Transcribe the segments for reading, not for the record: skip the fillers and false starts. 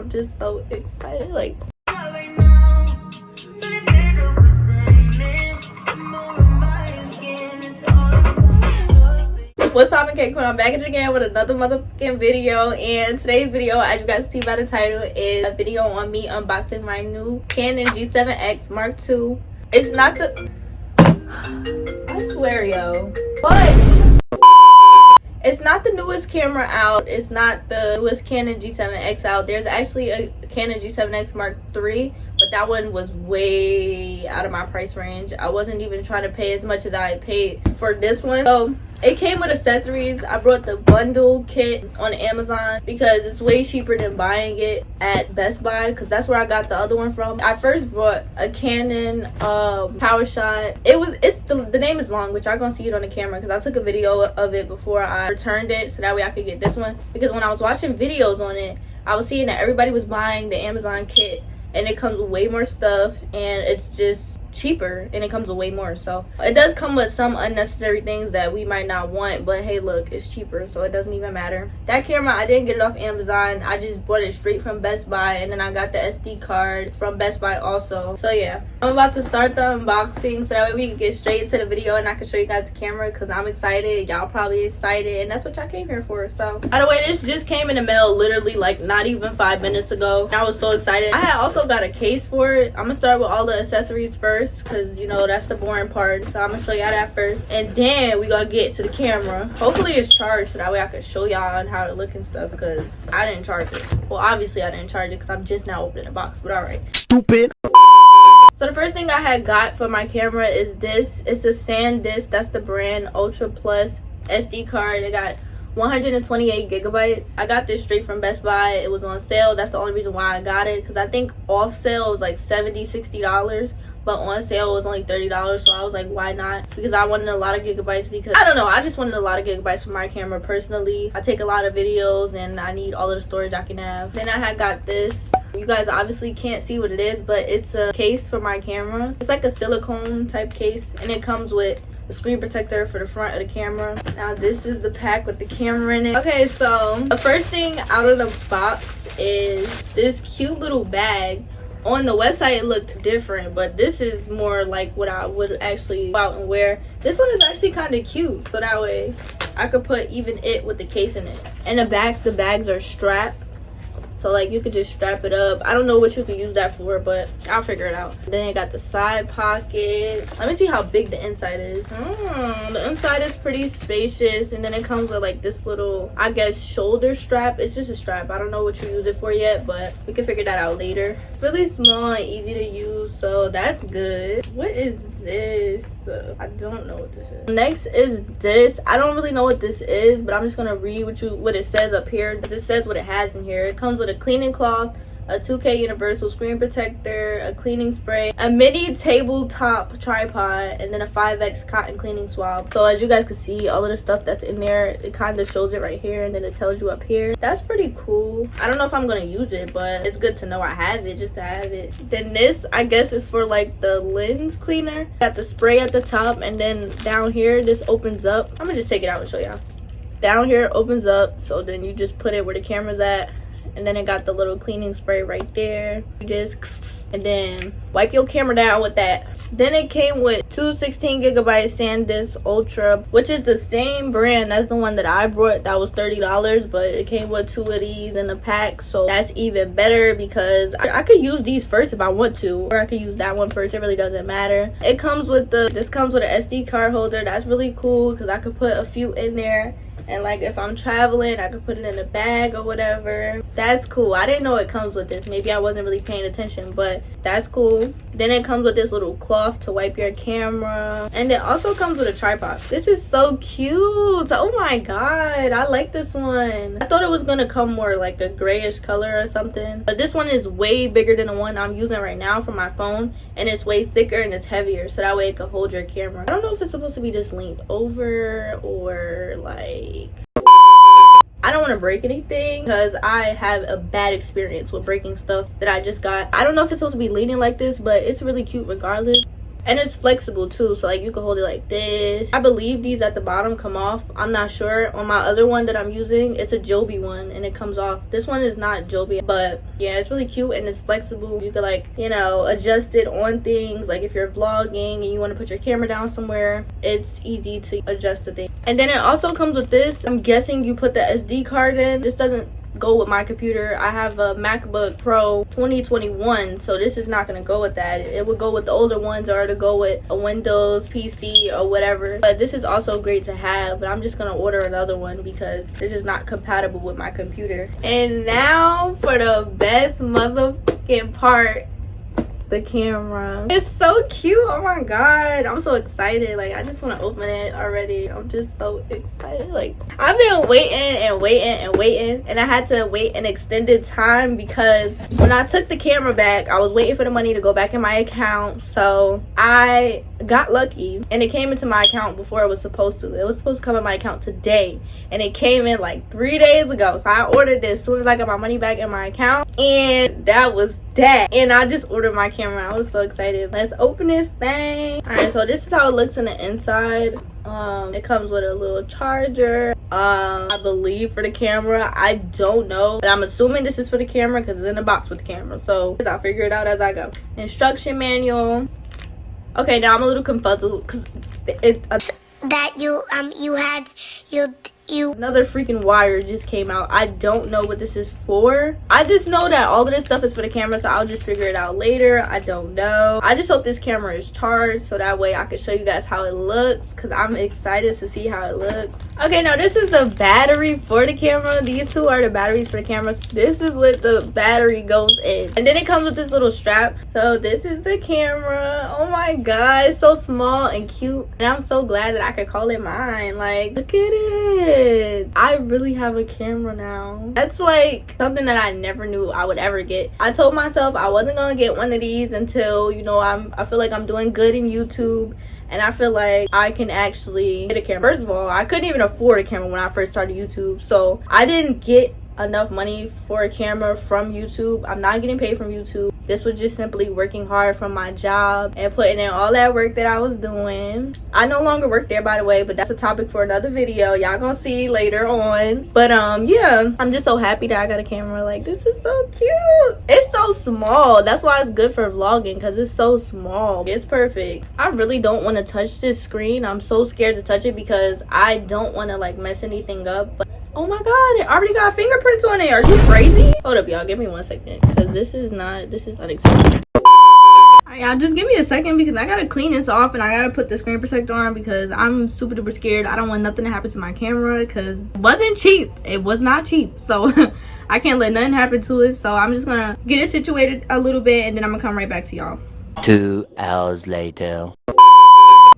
I'm just so excited. Like, what's poppin', K Queen? I'm back at it again with another motherfucking video, and today's video, as you guys see by the title, is a video on me unboxing my new Canon G7X Mark II. It's not the... I swear, yo. What? It's not the newest camera out. It's not the newest Canon G7X out. There's actually a Canon G7X Mark III, but that one was way out of my price range. I wasn't even trying to pay as much as I paid for this one. So it came with accessories. I brought the bundle kit on Amazon because it's way cheaper than buying it at Best Buy, because that's where I got the other one from. I first bought a Canon PowerShot. The name is long, which y'all gonna see it on the camera because I took a video of it before I returned it, so that way I could get this one. Because when I was watching videos on it, I was seeing that everybody was buying the Amazon kit, and it comes with way more stuff, and it's just cheaper, and it comes with way more. So it does come with some unnecessary things that we might not want, but hey, look, it's cheaper, so it doesn't even matter. That camera, I didn't get it off Amazon. I just bought it straight from Best Buy, and then I got the SD card from Best Buy also. So yeah, I'm about to start the unboxing so that way we can get straight into the video and I can show you guys the camera, because I'm excited, y'all probably excited, and that's what y'all came here for. So by the way, this just came in the mail literally like not even 5 minutes ago. I was so excited. I had also got a case for it. I'm gonna start with all the accessories first, because you know that's the boring part. So I'm gonna show y'all that first, and then we gonna get to the camera. Hopefully it's charged so that way I can show y'all on how it look and stuff, because I didn't charge it. Well, obviously I didn't charge it because I'm just now opening the box, but all right. Stupid. So the first thing I had got for my camera is this. It's a SanDisk. That's the brand. Ultra Plus SD card. It got 128 gigabytes. I got this straight from Best Buy. It was on sale. That's the only reason why I got it, because I think off sale it was like $60, but on sale it was only $30. So I was like, why not? Because I wanted a lot of gigabytes, because I don't know, I just wanted a lot of gigabytes for my camera personally. I take a lot of videos and I need all of the storage I can have. Then I had got this. You guys obviously can't see what it is, but it's a case for my camera. It's like a silicone type case, and it comes with the screen protector for the front of the camera. Now this is the pack with the camera in it. Okay, so the first thing out of the box is this cute little bag. On the website it looked different, but this is more like what I would actually go out and wear. This one is actually kind of cute, so that way I could put even it with the case in it. In the back, the bags are strapped, so like you could just strap it up. I don't know what you could use that for, but I'll figure it out. Then it got the side pocket. Let me see how big the inside is. The inside is pretty spacious, and then it comes with like this little, I guess, shoulder strap. It's just a strap. I don't know what you use it for yet, but we can figure that out later. It's really small and easy to use, so that's good. What is this? I don't know what this is. Next is this. I don't really know what this is, but I'm just gonna read what it says up here. It says what it has in here. It comes with a cleaning cloth, a 2K universal screen protector, a cleaning spray, a mini tabletop tripod, and then a 5X cotton cleaning swab. So as you guys can see, all of the stuff that's in there, it kind of shows it right here, and then it tells you up here. That's pretty cool. I don't know if I'm gonna use it, but it's good to know I have it, just to have it. Then this, I guess, is for like the lens cleaner. Got the spray at the top, and then down here this opens up. I'm gonna just take it out and show y'all. Down here it opens up, so then you just put it where the camera's at, and then it got the little cleaning spray right there. You just, and then wipe your camera down with that. Then it came with two 16 gigabyte SanDisk Ultra, which is the same brand as the one that I brought. That was $30, but it came with two of these in the pack, so that's even better, because I could use these first if I want to, or I could use that one first. It really doesn't matter. It comes with this comes with an SD card holder. That's really cool, because I could put a few in there, and like if I'm traveling, I could put it in a bag or whatever. That's cool. I didn't know it comes with this. Maybe I wasn't really paying attention, but that's cool. Then it comes with this little cloth to wipe your camera, and it also comes with a tripod. This is so cute. Oh my god, I like this one. I thought it was gonna come more like a grayish color or something, but this one is way bigger than the one I'm using right now for my phone, and it's way thicker and it's heavier, so that way it can hold your camera. I don't know if it's supposed to be just leaned over or like, I don't want to break anything, because I have a bad experience with breaking stuff that I just got. I don't know if it's supposed to be leaning like this, but it's really cute regardless. and it's flexible too, so like you can hold it like this. I believe these at the bottom come off. I'm not sure. On my other one that I'm using, it's a Joby one and it comes off. This one is not Joby, but yeah, it's really cute and it's flexible. You could like, you know, adjust it on things. Like if you're vlogging and you want to put your camera down somewhere, it's easy to adjust the thing. And then it also comes with this. I'm guessing you put the SD card in. This doesn't go with my computer. I have a MacBook Pro 2021, so this is not going to go with that. It would go with the older ones, or to go with a Windows PC or whatever. But this is also great to have, but I'm just going to order another one because this is not compatible with my computer. And now for the best motherfucking part, the camera. It's so cute. Oh my god, I'm so excited. Like, I just want to open it already. I'm just so excited. Like, I've been waiting, and I had to wait an extended time because when I took the camera back, I was waiting for the money to go back in my account. So I got lucky and it came into my account before it was supposed to. It was supposed to come in my account today, and it came in like 3 days ago. So I ordered this as soon as I got my money back in my account, and that was that. And I just ordered my camera. I was so excited. Let's open this thing. All right, so this is how it looks in the inside. It comes with a little charger, I believe, for the camera. I don't know, but I'm assuming this is for the camera because it's in the box with the camera, so I'll figure it out as I go. Instruction manual. Okay, now I'm a little confuzzled because another freaking wire just came out. I don't know what this is for. I just know that all of this stuff is for the camera, so I'll just figure it out later. I don't know. I just hope this camera is charged so that way I can show you guys how it looks, because I'm excited to see how it looks. Okay, now this is the battery for the camera. These two are the batteries for the cameras. This is what the battery goes in, and then it comes with this little strap. So this is the camera. Oh my god, it's so small and cute, and I'm so glad that I could call it mine. Like, look at it. I really have a camera now. That's like something that I never knew I would ever get. I told myself I wasn't gonna get one of these until, you know, I feel like I'm doing good in YouTube and I feel like I can actually get a camera. First of all, I couldn't even afford a camera when I first started YouTube, so I didn't get enough money for a camera from YouTube. I'm not getting paid from YouTube. This was just simply working hard from my job and putting in all that work that I was doing. I no longer work there, by the way, but that's a topic for another video. Y'all gonna see later on. But yeah, I'm just so happy that I got a camera. Like, this is so cute. It's so small. That's why it's good for vlogging, because it's so small. It's perfect. I really don't want to touch this screen. I'm so scared to touch it because I don't want to like mess anything up. But oh my god, it already got fingerprints on it. Are you crazy? Hold up, y'all, give me 1 second, because this is unacceptable. Alright, y'all, just give me a second because I gotta clean this off and I gotta put the screen protector on because I'm super duper scared. I don't want nothing to happen to my camera because it wasn't cheap. It was not cheap, so I can't let nothing happen to it. So I'm just gonna get it situated a little bit and then I'm gonna come right back to y'all. 2 hours later.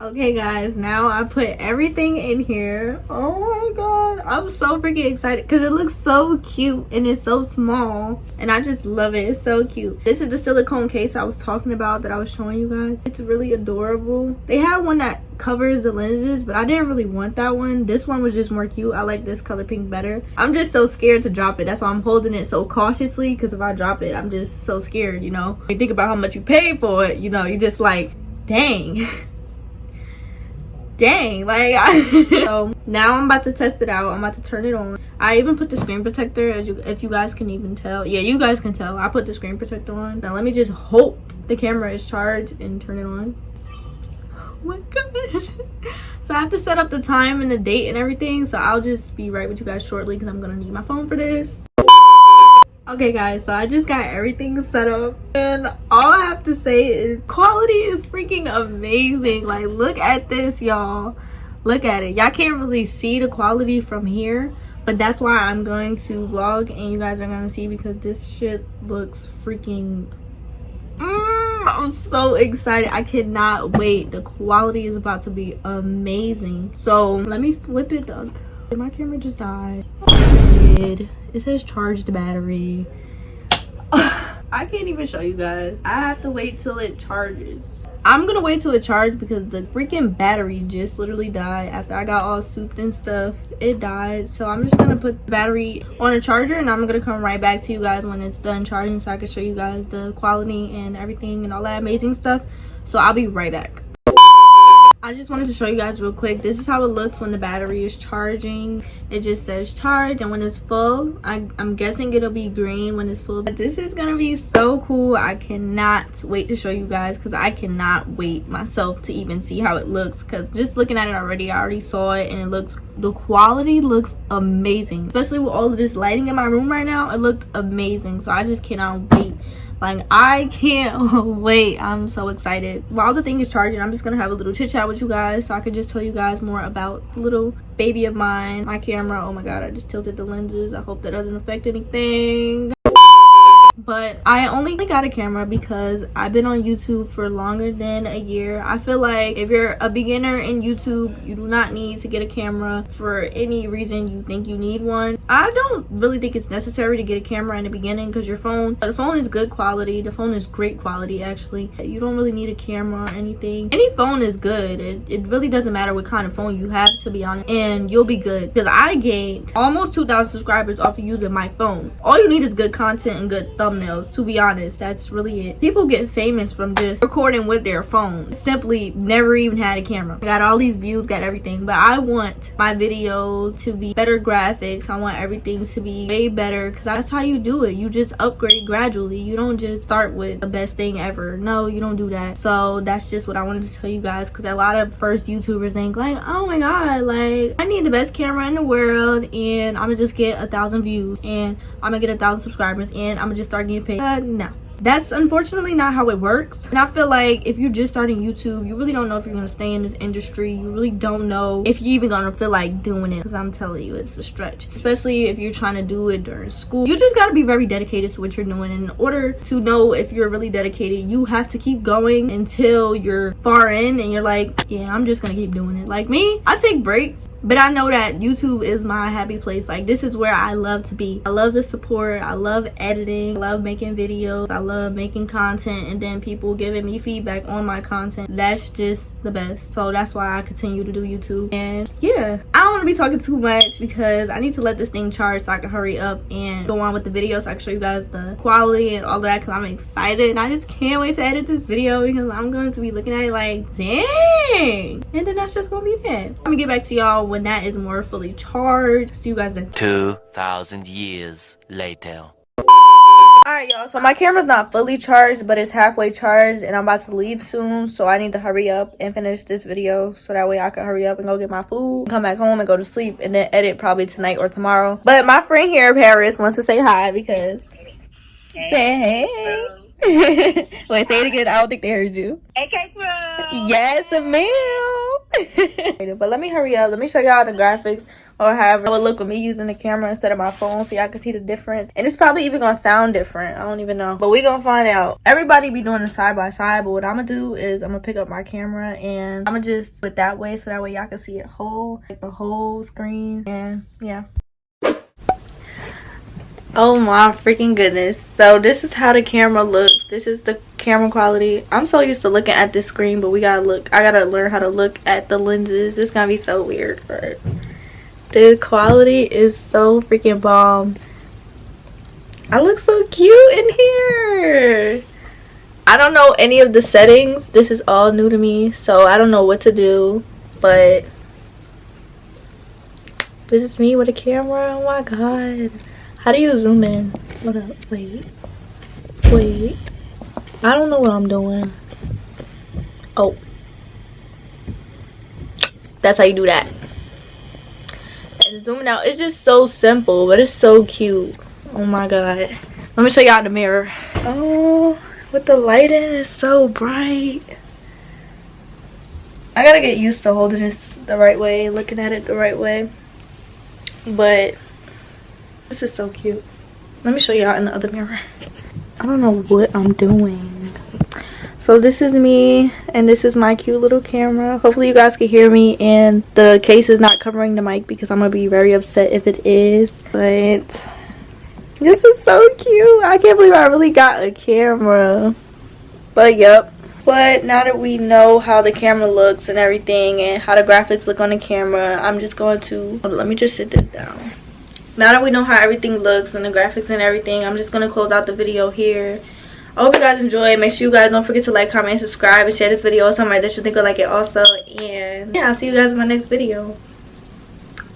Okay guys, now I put everything in here. Oh my god, I'm so freaking excited because it looks so cute and it's so small and I just love it. It's so cute. This is the silicone case I was talking about that I was showing you guys. It's really adorable. They have one that covers the lenses, but I didn't really want that one. This one was just more cute. I like this color pink better. I'm just so scared to drop it. That's why I'm holding it so cautiously, because if I drop it, I'm just so scared, you know. You think about how much you paid for it, you know, you just like, dang. Dang, like so now I'm about to test it out. I'm about to turn it on. I even put the screen protector, if you guys can even tell. Yeah, you guys can tell. I put the screen protector on. Now let me just hope the camera is charged and turn it on. Oh my god. So I have to set up the time and the date and everything, so I'll just be right with you guys shortly because I'm gonna need my phone for this. Okay guys, so I just got everything set up and all I have to say is quality is freaking amazing. Like, look at this, y'all. Look at it. Y'all can't really see the quality from here, but that's why I'm going to vlog and you guys are gonna see because this shit looks freaking I'm so excited. I cannot wait. The quality is about to be amazing. So let me flip it up. My camera just died. It says charge the battery. I can't even show you guys. I have to wait till it charges. I'm gonna wait till it charges because the freaking battery just literally died. After I got all souped and stuff, it died. So I'm just gonna put the battery on a charger and I'm gonna come right back to you guys when it's done charging so I can show you guys the quality and everything and all that amazing stuff. So I'll be right back. I just wanted to show you guys real quick. This is how it looks when the battery is charging. It just says charge, and when it's full, I'm guessing it'll be green when it's full. But this is gonna be so cool. I cannot wait to show you guys, because I cannot wait myself to even see how it looks, because just looking at it already, I already saw it, and the quality looks amazing, especially with all of this lighting in my room right now. It looked amazing, so I just cannot wait. Like, I can't wait. I'm so excited. While the thing is charging, I'm just gonna have a little chit chat with you guys, so I can just tell you guys more about the little baby of mine, my camera. Oh my god, I just tilted the lenses. I hope that doesn't affect anything. But I only got a camera because I've been on YouTube for longer than a year. I feel like if you're a beginner in YouTube, you do not need to get a camera for any reason you think you need one. I don't really think it's necessary to get a camera in the beginning, because the phone is good quality. The phone is great quality, actually. You don't really need a camera or anything. Any phone is good. It really doesn't matter what kind of phone you have, to be honest, and you'll be good. Because I gained almost 2,000 subscribers off of using my phone. All you need is good content and good thumbnails. To be honest, that's really it. People get famous from just recording with their phones. Simply never even had a camera. Got all these views, got everything, but I want my videos to be better graphics. I want everything to be way better, because that's how you do it. You just upgrade gradually. You don't just start with the best thing ever. No, you don't do that. So that's just what I wanted to tell you guys, because a lot of first YouTubers think like, oh my god, like, I need the best camera in the world, and I'm gonna just get 1,000 views, and I'm gonna get 1,000 subscribers, and I'm gonna just start getting paid. No, that's unfortunately not how it works. And I feel like if you're just starting YouTube, you really don't know if you're gonna stay in this industry. You really don't know if you're even gonna feel like doing it, because I'm telling you, it's a stretch, especially if you're trying to do it during school. You just got to be very dedicated to what you're doing. In order to know if you're really dedicated, you have to keep going until you're far in and you're like, yeah, I'm just gonna keep doing it. Like me, I take breaks, but I know that YouTube is my happy place. Like, this is where I love to be. I love the support. I love editing. I love making videos. I love making content, and then people giving me feedback on my content. That's just the best. So that's why I continue to do YouTube. And yeah, I don't want to be talking too much, because I need to let this thing charge so I can hurry up and go on with the video, so I can show you guys the quality and all that, because I'm excited and I just can't wait to edit this video, because I'm going to be looking at it like, dang. And then that's just gonna be that. I'm gonna get back to y'all when that is more fully charged. See you guys then. 2,000 years later. Alright y'all, so my camera's not fully charged, but it's halfway charged, and I'm about to leave soon, so I need to hurry up and finish this video so that way I can hurry up and go get my food, come back home and go to sleep, and then edit probably tonight or tomorrow. But my friend here in Paris wants to say hi, because say hey. Wait, say it again. I don't think they heard you. Okay, girl. Yes, ma'am. But let me hurry up. Let me show y'all the graphics, or however it would look with me using the camera instead of my phone, so y'all can see the difference. And it's probably even gonna sound different. I don't even know, but we gonna find out. Everybody be doing it side by side, but what I'm gonna do is I'm gonna pick up my camera and I'm gonna just put that way, so that way y'all can see it whole, like the whole screen. And yeah. Oh my freaking goodness. So this is how the camera looks. This is the camera quality. I'm so used to looking at this screen, but I gotta learn how to look at the lenses. It's gonna be so weird, but the quality is so freaking bomb. I look so cute in here. I don't know any of the settings. This is all new to me, so I don't know what to do, but this is me with a camera. Oh my god. How do you zoom in? What up? Wait. I don't know what I'm doing. Oh. That's how you do that. And zooming out, it's just so simple, but it's so cute. Oh my god. Let me show y'all the mirror. Oh, with the lighting, it's so bright. I gotta get used to holding this the right way, looking at it the right way. But this is so cute. Let me show y'all in the other mirror. I don't know what I'm doing. So this is me, and this is my cute little camera. Hopefully you guys can hear me, and the case is not covering the mic, because I'm gonna be very upset if it is. But this is so cute. I can't believe I really got a camera. But yep. But now that we know how the camera looks and everything, and how the graphics look on the camera, I'm just going to, hold on, let me just sit this down. Now that we know how everything looks and the graphics and everything, I'm just going to close out the video here. I hope you guys enjoy. Make sure you guys don't forget to like, comment, and subscribe, and share this video with somebody that you think will like it also. And yeah, I'll see you guys in my next video.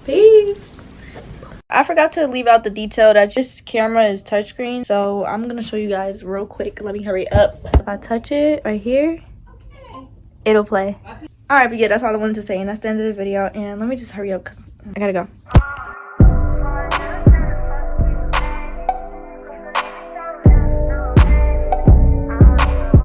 Peace. I forgot to leave out the detail that this camera is touchscreen, so I'm gonna show you guys real quick. Let me hurry up. If I touch it right here, it'll play. Alright, but yeah, that's all I wanted to say, and that's the end of the video. And let me just hurry up because I gotta go.